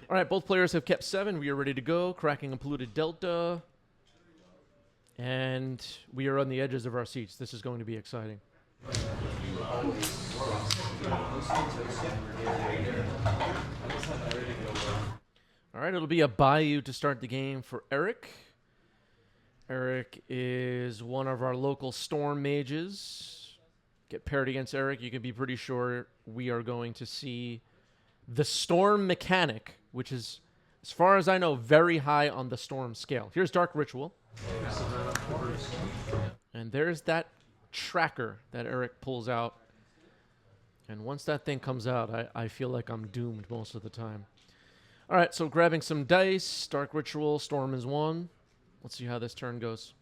All right, both players have kept 7. We are ready to go. Cracking a polluted delta. And we are on the edges of our seats. This is going to be exciting. All right, it'll be a Bayou to start the game for Eric. Eric is one of our local Storm mages. Get paired against Eric, you can be pretty sure we are going to see the Storm mechanic, which is, as far as I know, very high on the Storm scale. Here's Dark Ritual. And there's that tracker that Eric pulls out. And once that thing comes out, I feel like I'm doomed most of the time. All right, so grabbing some dice. Dark Ritual, Storm is 1. Let's see how this turn goes.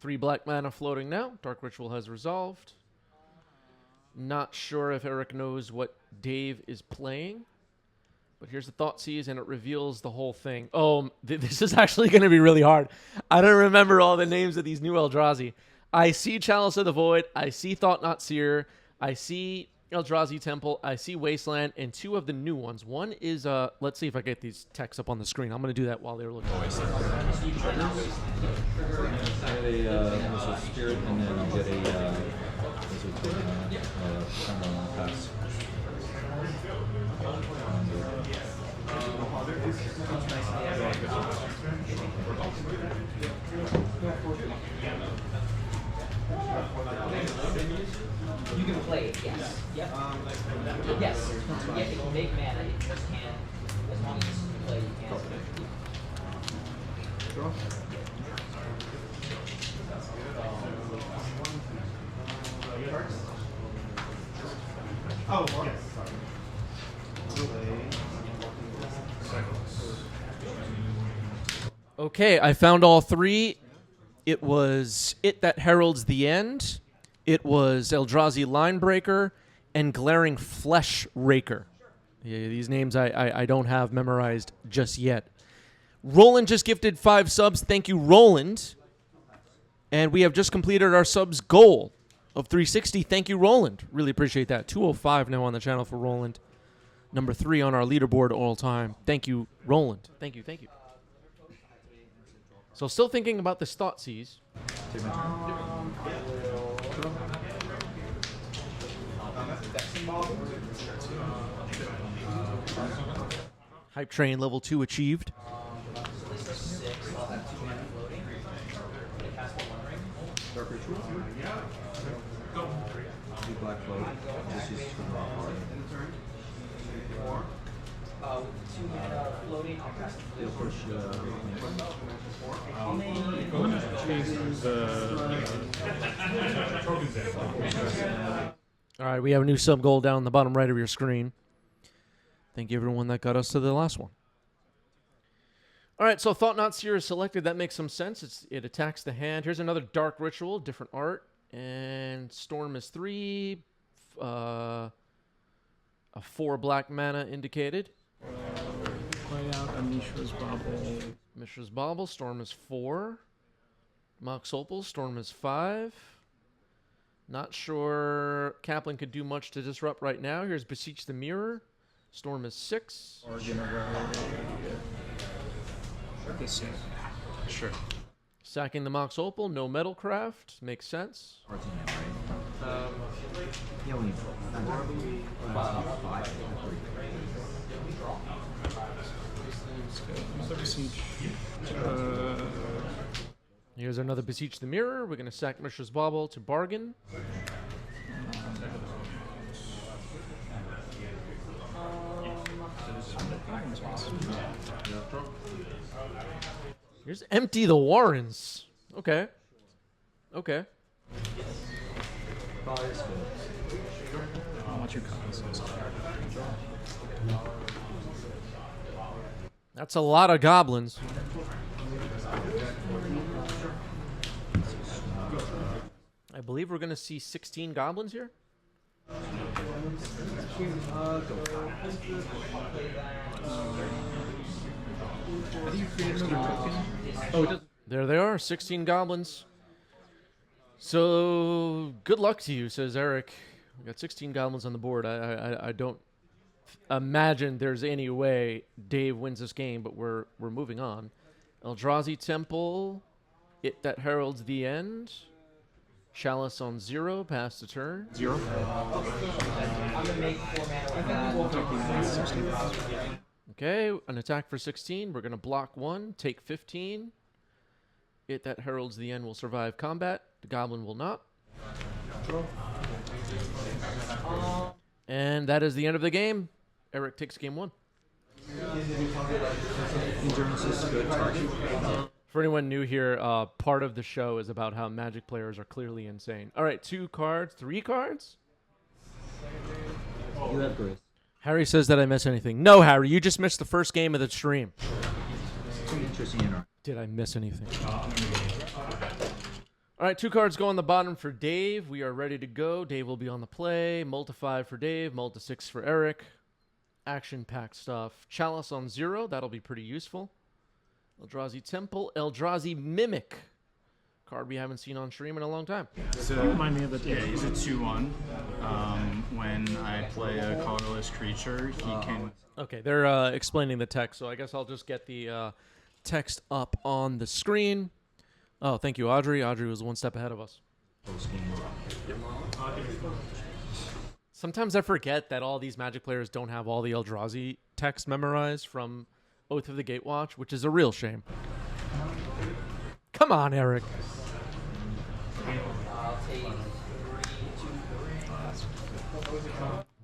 3 black mana floating now. Dark Ritual has resolved. Not sure if Eric knows what Dave is playing. But here's the Thoughtseize, and it reveals the whole thing. Oh, this is actually going to be really hard. I don't remember all the names of these new Eldrazi. I see Chalice of the Void. I see Thought Not Seer. I see Eldrazi Temple. I see Wasteland, and 2 of the new ones. One is, let's see if I get these texts up on the screen. I'm going to do that while they're looking. Get a Spirit, and then I'll get a pass. You can play it, yes. Yep. Yes. Yeah, it can make mana, you just can't. As long as you play, you can't. Oh, yes. Okay, I found all 3. It was It That Heralds the End. It was Eldrazi Linebreaker and Glaring Flesh Raker. Yeah, these names I don't have memorized just yet. Roland just gifted 5 subs. Thank you, Roland. And we have just completed our subs goal of 360. Thank you, Roland. Really appreciate that. 205 now on the channel for Roland. Number 3 on our leaderboard all time. Thank you, Roland. Thank you, thank you. So still thinking about this Thoughtseize. Hype Train level 2 achieved. Dark Ritual. Do Black Float. This is Two mana floating, I'll cast They'll push. All right, we have a new sub goal down the bottom right of your screen. Thank you, everyone that got us to the last one. All right, so Thought Not Seer is selected. That makes some sense. It attacks the hand. Here's another Dark Ritual, different art. And Storm is 3. A 4 black mana indicated. Play out a Mishra's Bauble. Mishra's Bauble. Storm is 4. Mox Opal. Storm is 5. Not sure Kaplan could do much to disrupt right now. Here's Beseech the Mirror. Storm is 6. Sure. Sacking the Mox Opal. No Metalcraft. Makes sense. Yeah, we need 5. Here's another Beseech the Mirror. We're going to sack Mishra's Bauble to bargain. Here's Empty the Warrens. Okay. Okay. What's your comments? That's a lot of goblins. I believe we're going to see 16 goblins here. There they are, 16 goblins. So, good luck to you, says Eric. We got 16 goblins on the board. I don't imagine there's any way Dave wins this game, but we're moving on. Eldrazi Temple, It That Heralds the End. Chalice on 0, pass the turn. 0. I'm gonna make 4 mana with that. Okay, an attack for 16. We're going to block 1, take 15. It That Heralds the End will survive combat. The goblin will not. And that is the end of the game. Eric takes game 1. Endurance is good target. For anyone new here, part of the show is about how Magic players are clearly insane. All right, 2 cards, 3 cards? You have grace. Harry says that I miss anything. No, Harry, you just missed the first game of the stream. Too interesting in our. Did I miss anything? All right, 2 cards go on the bottom for Dave. We are ready to go. Dave will be on the play. Multi 5 for Dave. Multi 6 for Eric. Action-packed stuff. Chalice on 0. That'll be pretty useful. Eldrazi Temple. Eldrazi Mimic. Card we haven't seen on stream in a long time. So remind me of it. Yeah, he's a 2/1. When I play a colorless creature, he can. Okay, they're explaining the text, so I guess I'll just get the text up on the screen. Oh, thank you, Audrey. Audrey was 1 step ahead of us. Sometimes I forget that all these Magic players don't have all the Eldrazi text memorized from Oath of the Gatewatch, which is a real shame. Come on, Eric. I'll take 3, 2, 3.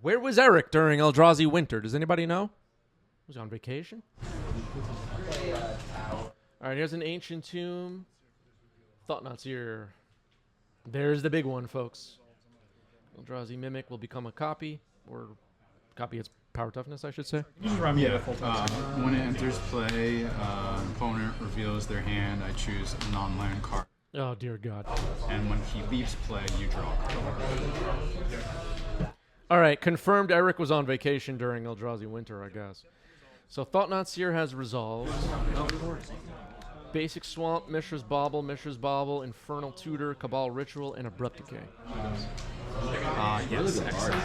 Where was Eric during Eldrazi Winter? Does anybody know? Was he on vacation? All right, here's an Ancient Tomb. Thought Knots here. There's the big one, folks. Eldrazi Mimic will become a copy, or copy its power toughness, I should say. You just remind me of the full text. When it enters play, opponent reveals their hand. I choose a non-land card. Oh, dear God. And when he leaves play, you draw a card. All right, confirmed Eric was on vacation during Eldrazi Winter, I guess. So Thought Knot Seer has resolved. Basic Swamp, Mishra's Bauble, Infernal Tutor, Cabal Ritual, and Abrupt Decay. Yes, excellent.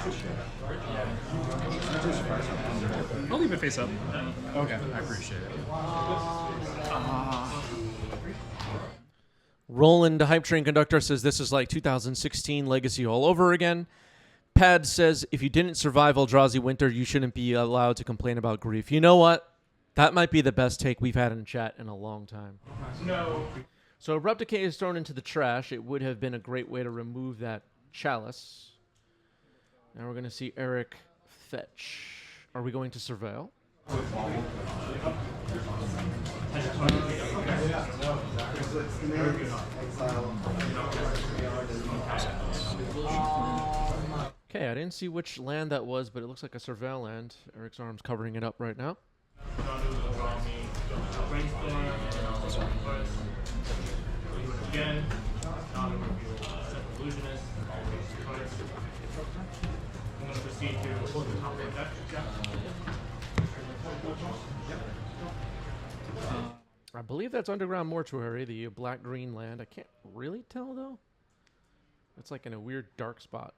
I'll leave it face up. Okay, I appreciate it. Roland, the Hype Train Conductor, says this is like 2016 Legacy all over again. Pad says, if you didn't survive Eldrazi Winter, you shouldn't be allowed to complain about grief. You know what? That might be the best take we've had in chat in a long time. No. So Abrupt Decay is thrown into the trash. It would have been a great way to remove that Chalice. Now we're going to see Eric fetch. Are we going to surveil? Okay, I didn't see which land that was, but it looks like a surveil land. Eric's arm's covering it up right now. Again, illusionist. I'm going to proceed to pull the top of the deck. I believe that's Underground Mortuary, the black-green land. I can't really tell, though. It's like in a weird dark spot.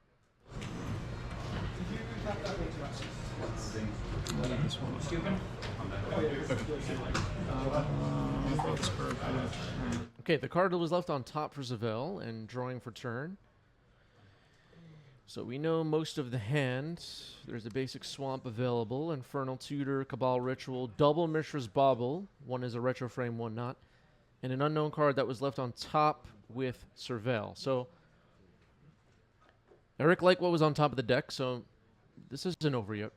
Okay, the card was left on top for Zavell and drawing for turn. So we know most of the hand. There's a basic Swamp available, Infernal Tutor, Cabal Ritual, double Mishra's Bauble. One is a retro frame, one not. And an unknown card that was left on top with Surveil. So Eric liked what was on top of the deck, so this isn't over yet.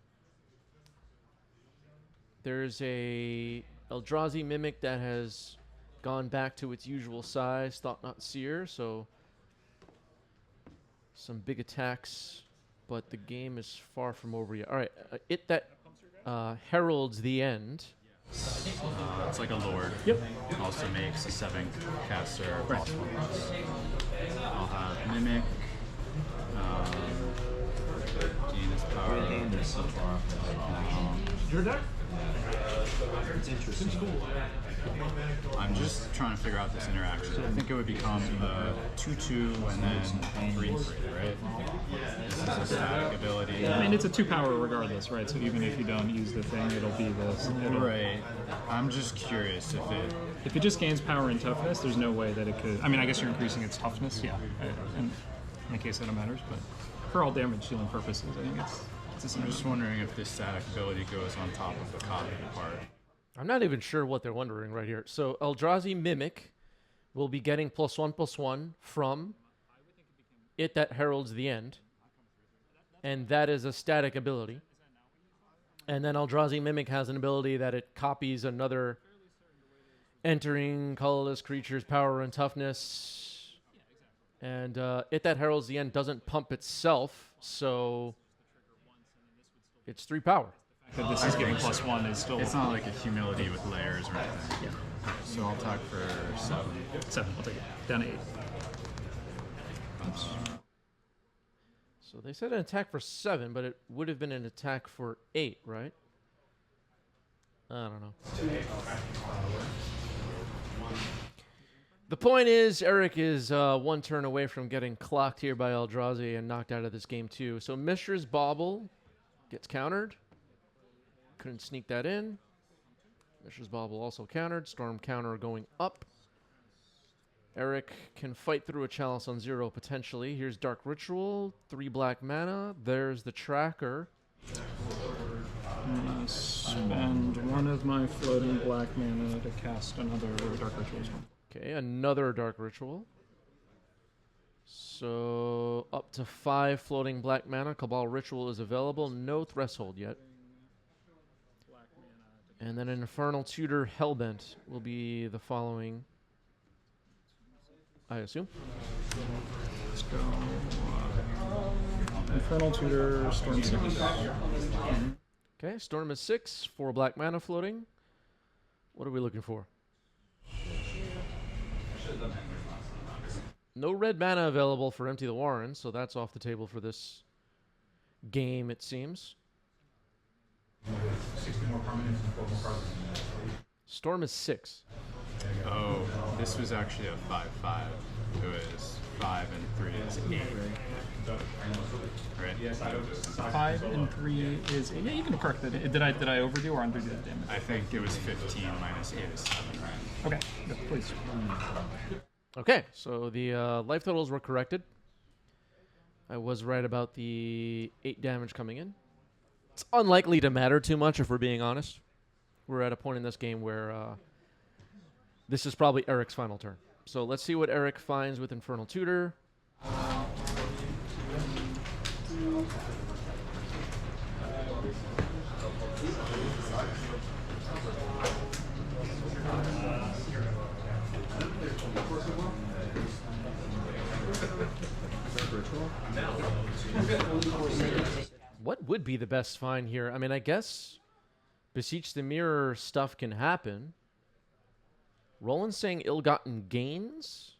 There's a Eldrazi Mimic that has gone back to its usual size, Thought Not Seer, so some big attacks, but the game is far from over yet. All right, It That heralds the end. It's like a lord. Yep. Also makes a 7 caster cost 1 less. I'll have Mimic. Gain his power. Your deck? It's interesting. I'm just trying to figure out this interaction. I think it would become a 2/2 and then 3/3, right? This is a static ability. I mean, it's a 2 power regardless, right? So even if you don't use the thing, it'll be this. Right. I'm just curious If it just gains power and toughness, there's no way that it could. I mean, I guess you're increasing its toughness, yeah. In the case that it matters, but for all damage dealing purposes, I think it's I'm just wondering if this static ability goes on top of the copy part. I'm not even sure what they're wondering right here. So Eldrazi Mimic will be getting +1/+1 from it that heralds the end. And that is a static ability. And then Eldrazi Mimic has an ability that it copies another entering colorless creature's power and toughness. And it that heralds the end doesn't pump itself, so it's 3 power. that this is giving +1 is still It's not like a humility with layers or anything. yeah. So I'll talk for 7. 7. I'll take it down to 8. So they said an attack for 7, but it would have been an attack for 8, right? I don't know. The point is, Eric is 1 turn away from getting clocked here by Eldrazi and knocked out of this game too. So Mishra's Bauble gets countered. Couldn't sneak that in. Mishra's Bauble also countered. Storm counter going up. Eric can fight through a Chalice on 0 potentially. Here's Dark Ritual, 3 black mana. There's the tracker. I'm gonna spend 1 of my floating black mana to cast another Dark Ritual. Okay, another Dark Ritual. So up to 5 floating black mana. Cabal Ritual is available. No threshold yet. And then an Infernal Tutor Hellbent will be the following, I assume. Let's go. Infernal Tutor, Storm 6. Okay, Storm is 6, 4 black mana floating. What are we looking for? No red mana available for Empty the Warren, so that's off the table for this game, it seems. Storm is 6. Oh, this was actually a 5/5. It was 5 and 3 is 8. Right? 5 and 3 is 8. Yeah, you can correct that. Did I overdo or underdo the damage? I think it was 15 minus 8 is 7, right? Okay, yeah, please. Okay, so the life totals were corrected. I was right about the 8 damage coming in. It's unlikely to matter too much if we're being honest. We're at a point in this game where this is probably Eric's final turn. So let's see what Eric finds with Infernal Tutor. What would be the best find here? I mean, I guess Beseech the Mirror stuff can happen. Roland's saying ill-gotten gains?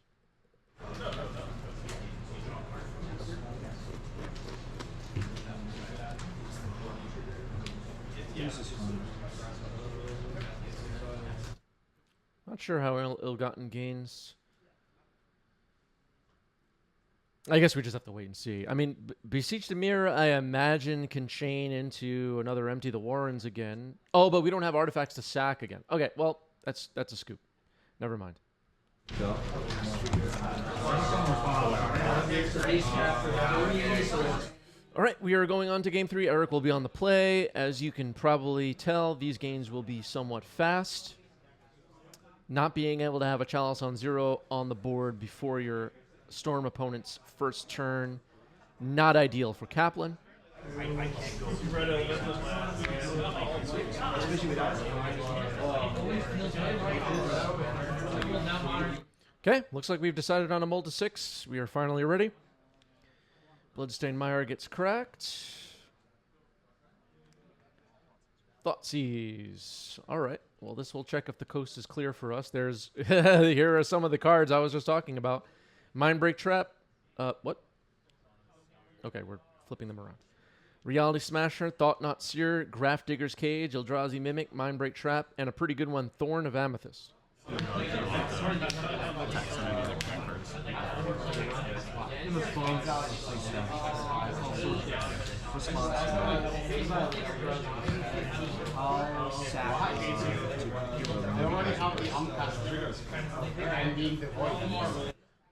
Not sure how ill-gotten gains. I guess we just have to wait and see. I mean, Beseech the Mirror, I imagine, can chain into another Empty the Warrens again. Oh, but we don't have artifacts to sack again. Okay, well, that's a scoop. Never mind. All right, we are going on to Game 3. Eric will be on the play. As you can probably tell, these games will be somewhat fast. Not being able to have a Chalice on 0 on the board before your Storm opponent's first turn, not ideal for Kaplan. Okay, looks like we've decided on a mold to 6. We are finally ready. Bloodstained Mire gets cracked. Thoughtseize. All right. Well, this will check if the coast is clear for us. There's here are some of the cards I was just talking about. Mindbreak Trap. What? Okay, we're flipping them around. Reality Smasher, Thought Not Seer, Graft Digger's Cage, Eldrazi Mimic, Mindbreak Trap, and a pretty good one, Thorn of Amethyst.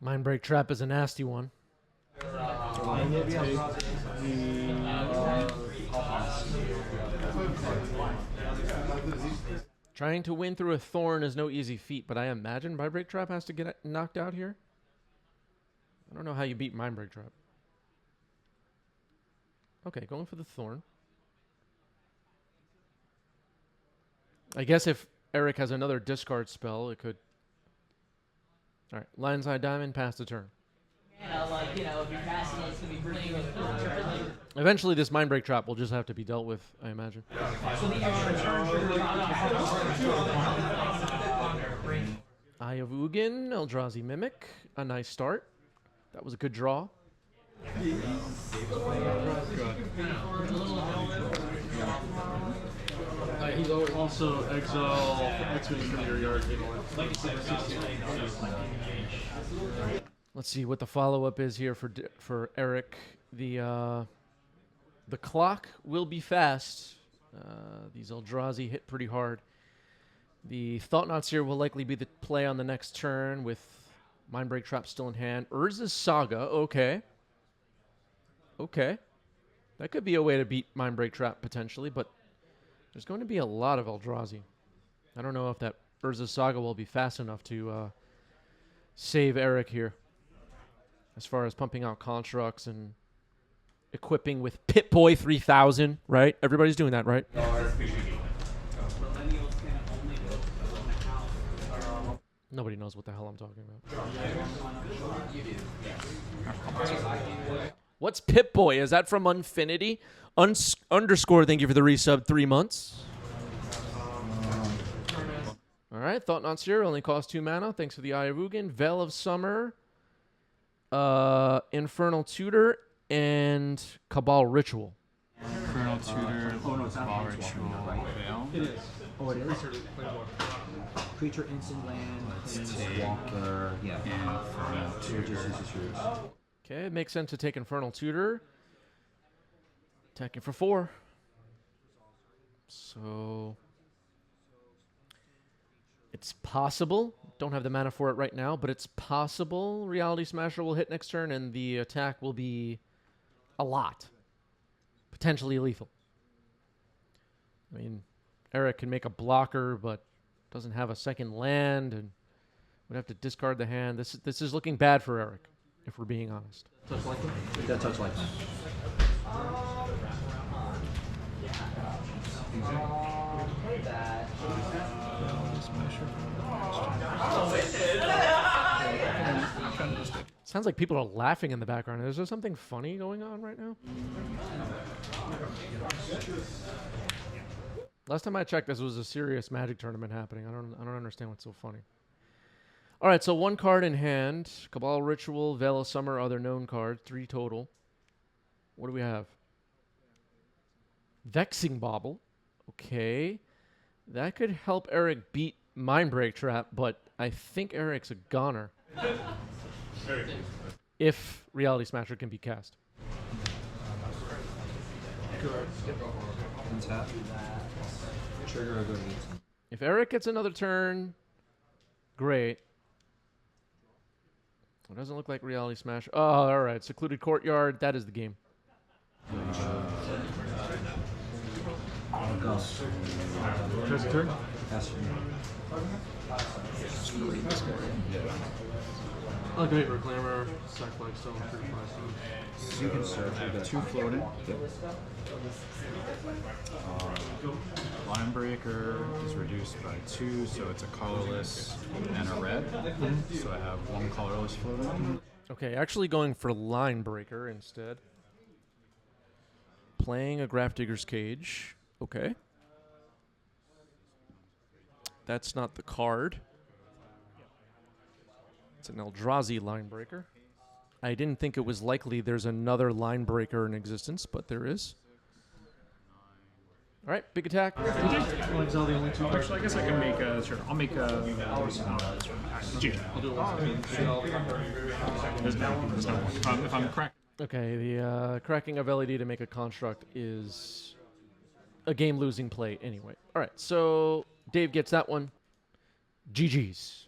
Mindbreak Trap is a nasty one. Trying to win through a Thorn is no easy feat, but I imagine Mindbreak Trap has to get knocked out here. I don't know how you beat Mindbreak Trap. Okay, going for the Thorn. I guess if Eric has another discard spell, it could... All right, Lion's Eye Diamond, pass the turn. Like, if you're passing it, it's going to be pretty good. Eventually, this Mindbreak Trap will just have to be dealt with, I imagine. So the extra turn Eye of Ugin, Eldrazi Mimic, a nice start. That was a good draw. He's always also exile X-Men from your yard. Let's see what the follow-up is here for Eric. The clock will be fast. These Eldrazi hit pretty hard. The Thought Not Seer will likely be the play on the next turn with Mindbreak Trap still in hand. Urza's Saga, okay. Okay. That could be a way to beat Mindbreak Trap potentially, but there's going to be a lot of Eldrazi. I don't know if that Urza's Saga will be fast enough to save Eric here. As far as pumping out constructs and equipping with Pip-Boy 3000, right? Everybody's doing that, right? Nobody knows what the hell I'm talking about. What's Pip-Boy? Is that from Unfinity? Underscore, thank you for the resub, 3 months. All right, Thought Not Seer only costs 2 mana. Thanks for the Eye of Ugin. Veil of Summer, Infernal Tutor, and Cabal Ritual. Infernal Tutor, Cabal Ritual, Veil. It is. Oh, it is? Creature instant land, Walker, yeah. Infernal Tutor. Okay, it makes sense to take Infernal Tutor. Attacking for 4. So it's possible. Don't have the mana for it right now, but it's possible Reality Smasher will hit next turn and the attack will be a lot. Potentially lethal. I mean, Eric can make a blocker, but doesn't have a second land and would have to discard the hand. This is looking bad for Eric, if we're being honest. Touch lifeline? Yeah, touch lifeline. Sounds like people are laughing in the background. Is there something funny going on right now? Last time I checked, this was a serious Magic tournament happening. I don't understand what's so funny. All right, so 1 card in hand. Cabal Ritual, Veil of Summer, other known cards. 3 total. What do we have? Vexing Bauble. Okay. That could help Eric beat Mindbreak Trap, but I think Eric's a goner. If Reality Smasher can be cast. Untap. Trigger or go to eat. If Eric gets another turn, great. It doesn't look like Reality Smash. Oh, all right. Secluded Courtyard. That is the game. Go. There's a turn. Pass for me. I'll great Reclaimer, Sack Flagstone, pretty fast. So you can search. We got 2 floating. Yep. Line Breaker is reduced by 2, so it's a colorless and a red. So I have 1 colorless floating. Okay, actually going for Line Breaker instead. Playing a Graft Digger's Cage. Okay. That's not the card. It's an Eldrazi Line Breaker. I didn't think it was likely there's another Line Breaker in existence, but there is. All right, big attack. I'll exile the only 2 cards. Actually, I guess I can make a. Sure, I'll make a. GG. I'll do it once. There's no point. If I'm correct. Okay, the cracking of LED to make a construct is a game-losing play anyway. All right, so Dave gets that one. GG's.